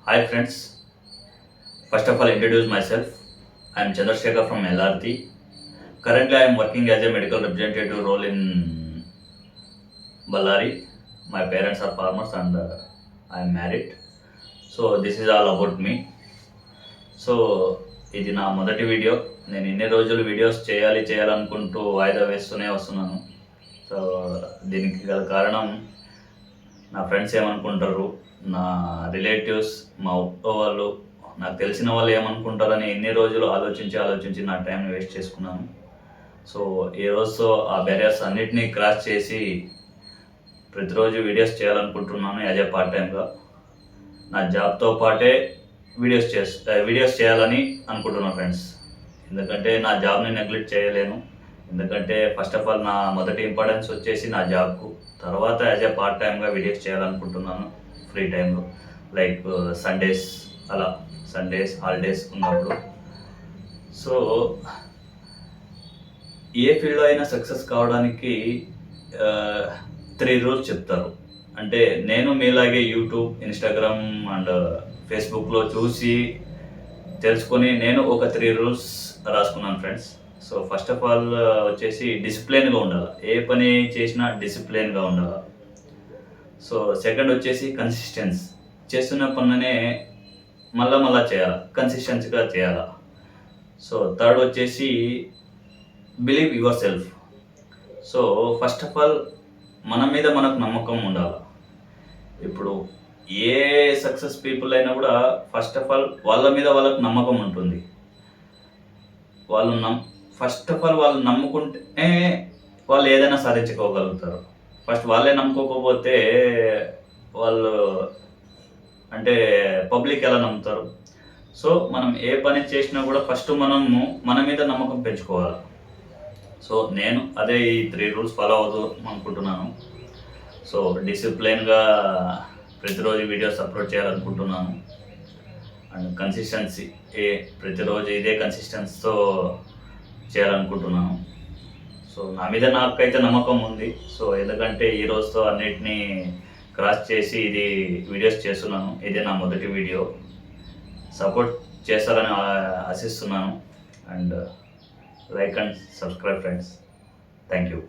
Hi friends, first of all introduce myself. I am Chandrasekhar from LRT. Currently I am working as a medical representative role in Ballari. My parents are farmers and I am married. So this is all about me. So ఇది నా మొదటి video. నేను ఇన్ని రోజులు videos చేయాలనుకుంటూ వాయిదా వేస్తూనే వస్తున్నాను. So దీనికి గల కారణం నా ఫ్రెండ్స్ ఏమనుకుంటారు, నా రిలేటివ్స్, మా ఒక్క వాళ్ళు, నాకు తెలిసిన వాళ్ళు ఏమనుకుంటారని ఎన్ని రోజులు ఆలోచించి నా టైంని వేస్ట్ చేసుకున్నాను. సో ఈరోజుతో ఆ బ్యారియర్స్ అన్నిటినీ క్రాస్ చేసి ప్రతిరోజు వీడియోస్ చేయాలనుకుంటున్నాను యాజ్ ఏ పార్ట్ టైంగా. నా జాబ్తో పాటే వీడియోస్ చేయాలని అనుకుంటున్నాను ఫ్రెండ్స్. ఎందుకంటే నా జాబ్ని నెగ్లెక్ట్ చేయలేను. ఎందుకంటే ఫస్ట్ ఆఫ్ ఆల్ నా మొదటి ఇంపార్టెన్స్ వచ్చేసి నా జాబ్కు, తర్వాత యాజ్ ఏ పార్ట్ టైమ్గా వీడియోస్ చేయాలనుకుంటున్నాను ఫ్రీ టైంలో, లైక్ సండేస్ హాలిడేస్ ఉన్నప్పుడు. సో ఏ ఫీల్డ్లో అయినా సక్సెస్ కావడానికి 3 రూల్స్ చెప్తారు. అంటే నేను మీలాగే యూట్యూబ్, ఇన్స్టాగ్రామ్ అండ్ ఫేస్బుక్లో చూసి తెలుసుకొని నేను ఒక 3 రూల్స్ రాసుకున్నాను friends. So first of all వచ్చేసి డిసిప్లిన్గా ఉండాలి. ఏ పని చేసినా డిసిప్లిన్గా ఉండాలి. సో సెకండ్ వచ్చేసి కన్సిస్టెన్సీ. చేస్తున్న పనులనే మళ్ళా చేయాలి, కన్సిస్టెన్సీగా చేయాలి. సో థర్డ్ వచ్చేసి believe your self. So first of all మన మీద మనకు నమ్మకం ఉండాలి. ఇప్పుడు ఏ సక్సెస్ పీపుల్ అయినా కూడా ఫస్ట్ ఆఫ్ ఆల్ వాళ్ళ మీద వాళ్ళకు నమ్మకం ఉంటుంది. ఫస్ట్ ఆఫ్ ఆల్ వాళ్ళు నమ్ముకుంటే వాళ్ళు ఏదైనా సాధించుకోగలుగుతారు. ఫస్ట్ వాళ్ళే నమ్ముకోకపోతే వాళ్ళు అంటే పబ్లిక్ ఎలా నమ్ముతారు? సో మనం ఏ పని చేసినా కూడా ఫస్ట్ మనము మన మీద నమ్మకం పెంచుకోవాలి. సో నేను అదే ఈ 3 రూల్స్ ఫాలో అవుదాం అనుకుంటున్నాను. సో డిసిప్లిన్గా ప్రతిరోజు వీడియోస్ అప్లోడ్ చేయాలనుకుంటున్నాను. అండ్ కన్సిస్టెన్సీ ప్రతిరోజు ఇదే కన్సిస్టెన్సీతో చేయాలనుకుంటున్నాను. సో నా మీద నాకైతే నమ్మకం ఉంది. సో ఎందుకంటే ఈ రోజుతో అన్నిటినీ క్రాస్ చేసి ఇది వీడియోస్ చేస్తున్నాను. ఇదే నా మొదటి వీడియో. సపోర్ట్ చేస్తారని ఆశిస్తున్నాను. And like and subscribe friends. Thank you.